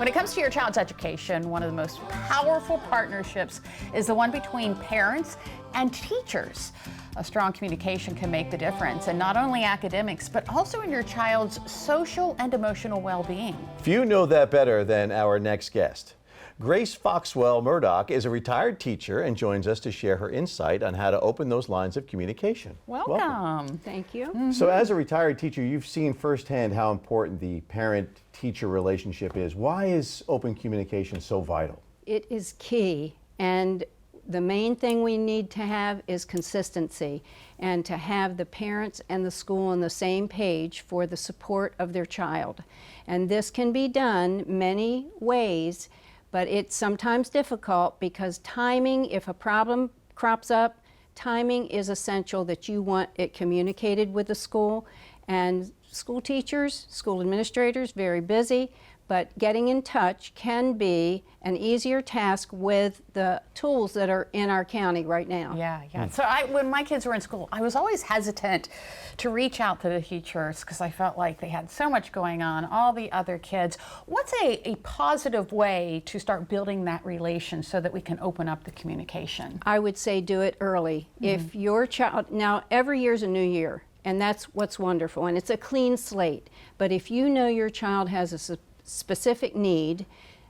When it comes to your child's education, one of the most powerful partnerships is the one between parents and teachers. A strong communication can make the difference in not only academics, but also in your child's social and emotional well-being. Few know that better than our next guest. Grace Foxwell Murdock is a retired teacher and joins us to share her insight on how to open those lines of communication. Welcome. Thank you. So as a retired teacher, you've seen firsthand how important the parent-teacher relationship is. Why is open communication so vital? It is key, and the main thing we need to have is consistency, and to have the parents and the school on the same page for the support of their child. And this can be done many ways, but it's sometimes difficult because timing, if a problem crops up, timing is essential, that you want it communicated with the school. And school teachers, school administrators, very busy, but getting in touch can be an easier task with the tools that are in our county right now. Yeah. So when my kids were in school, I was always hesitant to reach out to the teachers because I felt like they had so much going on, all the other kids. What's a positive way to start building that relation so that we can open up the communication? I would say do it early. If your child, now every year's a new year, and that's what's wonderful, and it's a clean slate. But if you know your child has a specific need,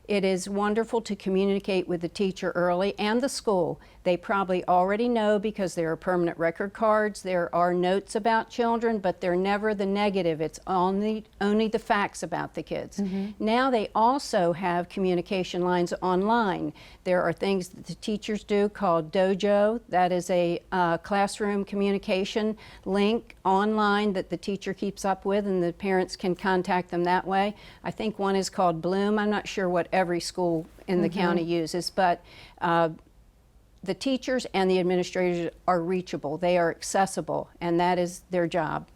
it is wonderful to communicate with the teacher early and the school. They probably already know because there are permanent record cards, there are notes about children, but they're never the negative. It's only the facts about the kids. Now they also have communication lines online. There are things that the teachers do called Dojo. That is a classroom communication link online that the teacher keeps up with, and the parents can contact them that way. I think one is called Bloom. I'm not sure what every school in the county uses, but the teachers and the administrators are reachable. They are accessible, and that is their job.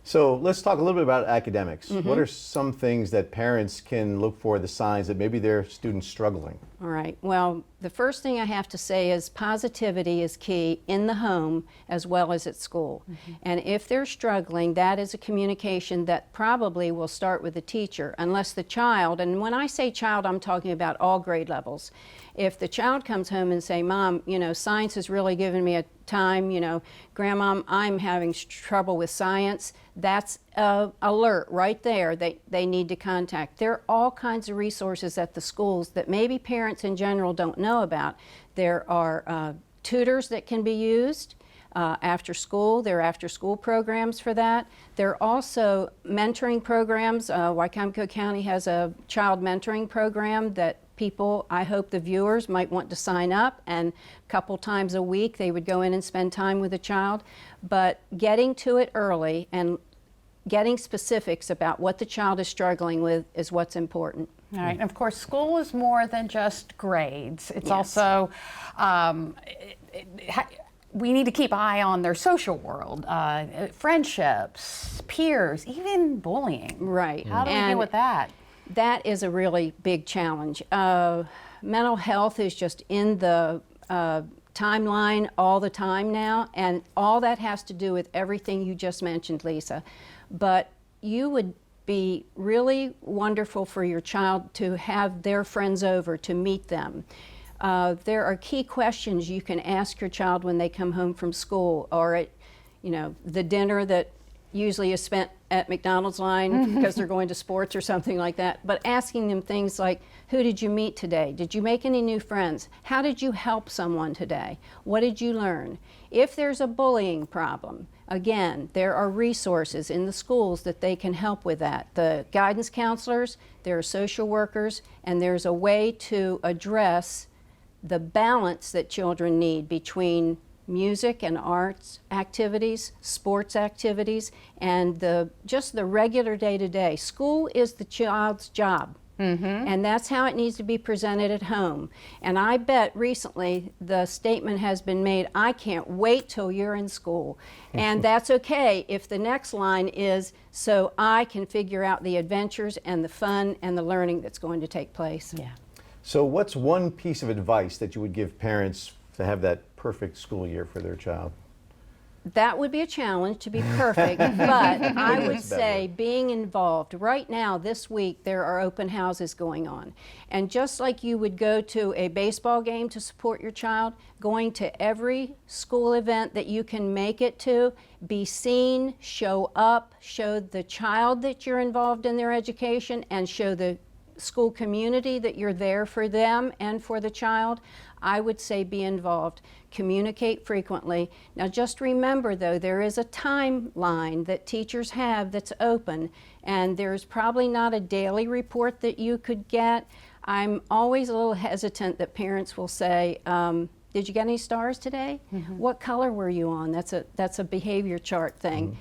So let's talk a little bit about academics. What are some things that parents can look for, the signs that maybe their student's struggling? All right. Well, the first thing I have to say is positivity is key in the home as well as at school. And if they're struggling, that is a communication that probably will start with the teacher, unless the child, and when I say child, I'm talking about all grade levels. If the child comes home and say, Mom, science has really given me a time, Grandma, I'm having trouble with science, that's alert right there. They need to contact. There are all kinds of resources at the schools that maybe parents in general don't know about. There are tutors that can be used after school. There are after school programs for that. There are also mentoring programs. Wycomico County has a child mentoring program that people, I hope the viewers might want to sign up, and a couple times a week they would go in and spend time with a child. But getting to it early and getting specifics about what the child is struggling with is what's important. All right, and of course, school is more than just grades. It's also, we need to keep an eye on their social world, friendships, peers, even bullying. Right. How do we deal with that? That is a really big challenge. Mental health is just in the timeline all the time now, and all that has to do with everything you just mentioned, Lisa. But you would be really wonderful for your child to have their friends over to meet them. There are key questions you can ask your child when they come home from school, or at the dinner that usually is spent at McDonald's line because they're going to sports or something like that, but asking them things like, who did you meet today? Did you make any new friends? How did you help someone today? What did you learn? If there's a bullying problem, again, there are resources in the schools that they can help with that. The guidance counselors, there are social workers, and there's a way to address the balance that children need between music and arts activities, sports activities, and just the regular day-to-day. School is the child's job, and that's how it needs to be presented at home. And I bet recently the statement has been made, I can't wait till you're in school. And that's okay if the next line is, so I can figure out the adventures and the fun and the learning that's going to take place. Yeah. So what's one piece of advice that you would give parents to have that perfect school year for their child? That would be a challenge to be perfect, but I would That's better. say being involved. Right now, this week, there are open houses going on. And just like you would go to a baseball game to support your child, going to every school event that you can make it to, be seen, show up, show the child that you're involved in their education, and show the school community that you're there for them and for the child. I would say be involved. Communicate frequently. Now just remember though, there is a timeline that teachers have that's open, and there's probably not a daily report that you could get. I'm always a little hesitant that parents will say, did you get any stars today? What color were you on? That's a behavior chart thing.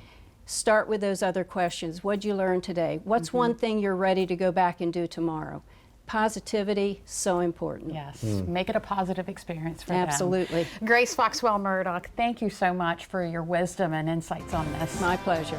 Start with those other questions. What'd you learn today? What's one thing you're ready to go back and do tomorrow? Positivity, so important. Yes, make it a positive experience for them. Absolutely. Grace Foxwell Murdock, thank you so much for your wisdom and insights on this. My pleasure.